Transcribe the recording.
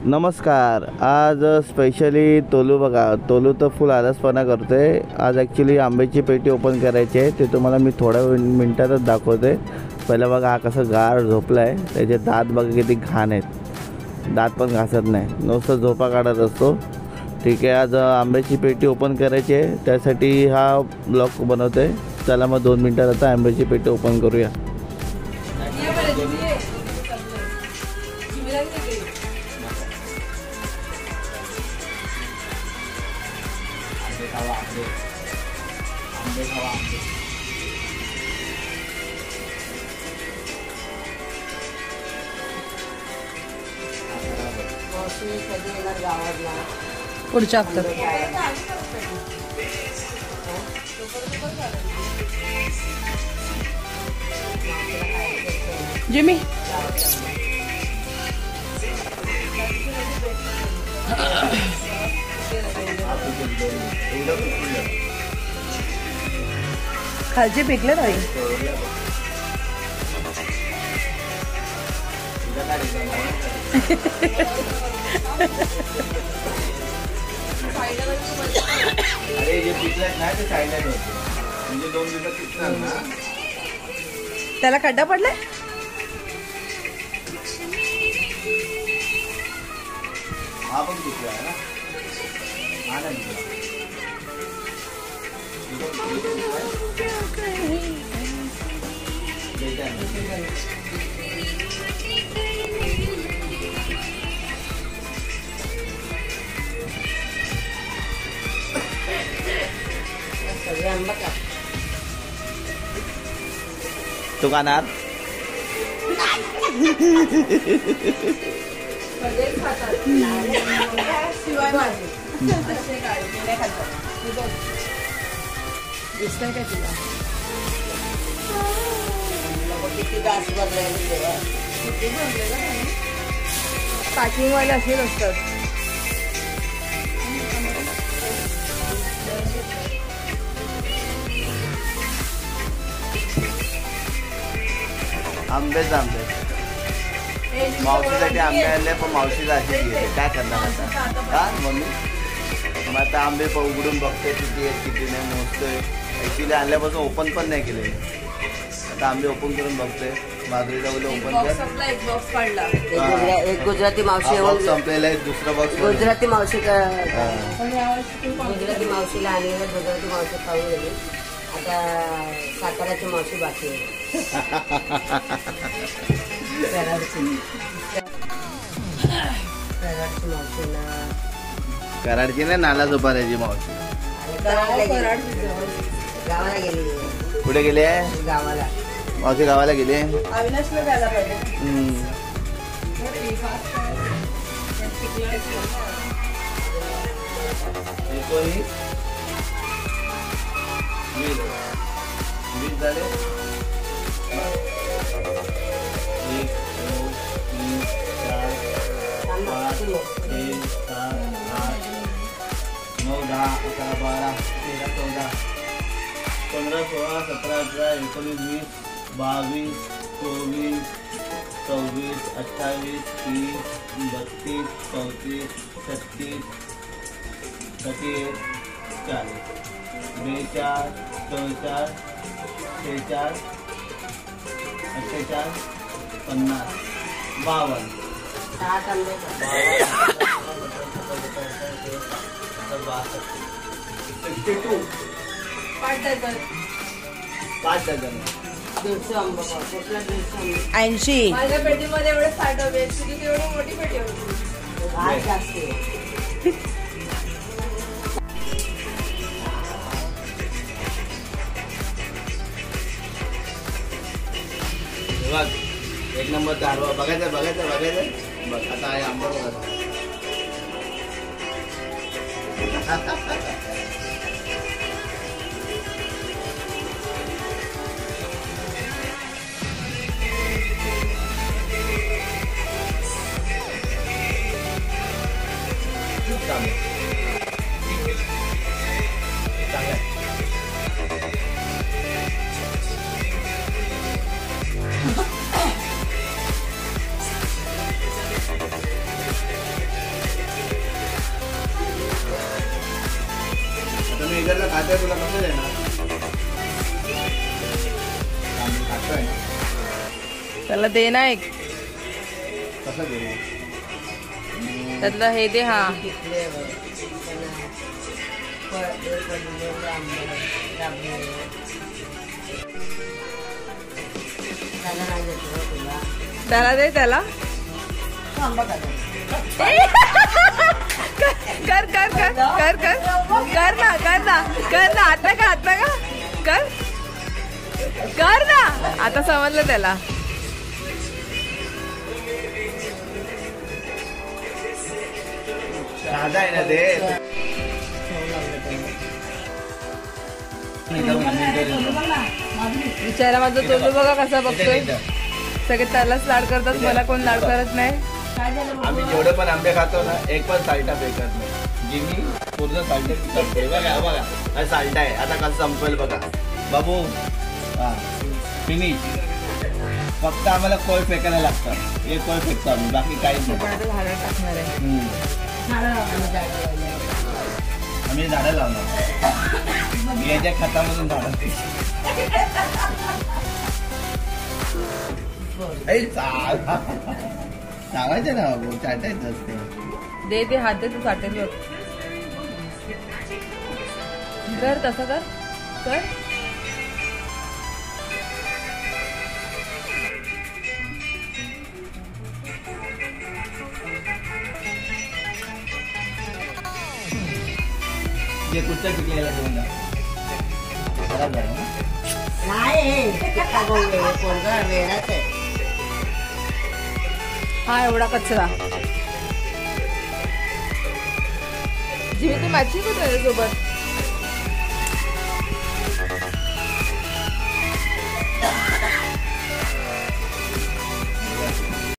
नमस्कार. आज स्पेशली तोलू बघा, तोलू तर फुल आलसपणा करतोय. आज ॲक्च्युली आंब्याची पेटी ओपन करायची आहे, ते तुम्हाला मी थोड्या मिनटातच दाखवते. पहिलं बघा हा कसं गाढ झोपला आहे, त्याचे दात बघा किती घाण आहेत, दात पण घासत नाही, नुसतं झोपा काढत असतो. ठीक आहे, आज आंब्याची पेटी ओपन करायची आहे, त्यासाठी हा ब्लॉग बनवतो आहे. चला मग 2 मिनटात आता आंब्याची पेटी ओपन करूया. पुढच्या हप्त्यात जिमी खालचे पिकले ताई. अरे जे पिकलं नाही ते साईडला ठेवतो, म्हणजे 2 दिवसात पिकणार ना. त्याला खड्डा पडलाय. हा पण पिकला आहे ना, हा नाही तू खाणार. दिसतंय काय तुला? पॅकिंग वाले असेल असतात. आंबेच आंबे. मावशीसाठी आंबे आणले, पण मावशीला अशी घेते, काय करणार आता. हा मम्मी, मग आता आंबे उघडून बघते किती आहेत किती नाही, मोजतोय. ॲक्च्युली आणल्यापासून ओपन पण नाही केले, आता आंबे ओपन करून बघते. माधुरीला बोलले ओपन कर. एक बॉक्स काढला. एक गुजराती मावशी संपलेला आहे, दुसरा बॉक्स गुजराती मावशी गुजराती मावशीला आणि गुजराती मावशी खाऊन गेली. आता साताराची मावशी बाकी आहे. कराडची मावशी ना, कराडची नाही, नाला झोपाऱ्याची मावशी. गावाला गेली. कुठे गेले गावाला? मावशी गावाला गेली. अविनाशला द्यायला पाहिजे. वीस झाले. 1 2 3 4 5 6 7 8 9 10 11 12 13 14 15 16 17 18 19 20 22 24 26 28 30 32 34 36 37 40 42 44 46 48 50 52 62 5 डझन. 150 आंबा. कुठला 150? 80. माझ्या पेटीमध्ये एवढे 60 हवे, तुझी तेवढी मोठी पेटी होती. भात जास्त आहे. बघ, एक नंबर दारवा. बघायचं बघायचं बघायचं. बघ आता आहे आंबा बघा. आता तुला कसं देणार खातोय ना त्याला दे ना एक कसं देऊ त्यातलं हे दे. हा पिकले त्याला दे त्याला. कर कर कर कर कर कर ना कर ना कर ना. आता का कर कर ना. आता समजलं त्याला. साधा आहे ना ते बिचारा माझा तोलू बघा कसा बघतोय. सगळे त्यालाच लाड करतात, मला कोण लाड करत नाही. आम्ही जेवढे पण आंबे खातो ना एक पण साल्टा फेकत नाही. जी मी पूर्ण साल्टा संपते बघा बघा हा साल्टा आहे. आता कसं संपेल बघा बाबू. हा फिनिश. फक्त आम्हाला कोय फेकायला लागतं. एक कोय फेकतो आम्ही, बाकी काहीच नाही. पण आता झाडं टाकणार आहे. आम्ही झाडं लावणार याच्या खतामधून झाडं. सांगायचं ना बाबू, चाटायचं असते. दे ते हात दे, तू साठेल बघ. कर तसं कर कर. जे कुठच्या पिकलेला घेऊन जा. खराब झालं ना? नाही पोरगा वेळाच आहे. हा एवढा कचरा. जिमी तू मॅचिंग होत त्याच्यासोबत.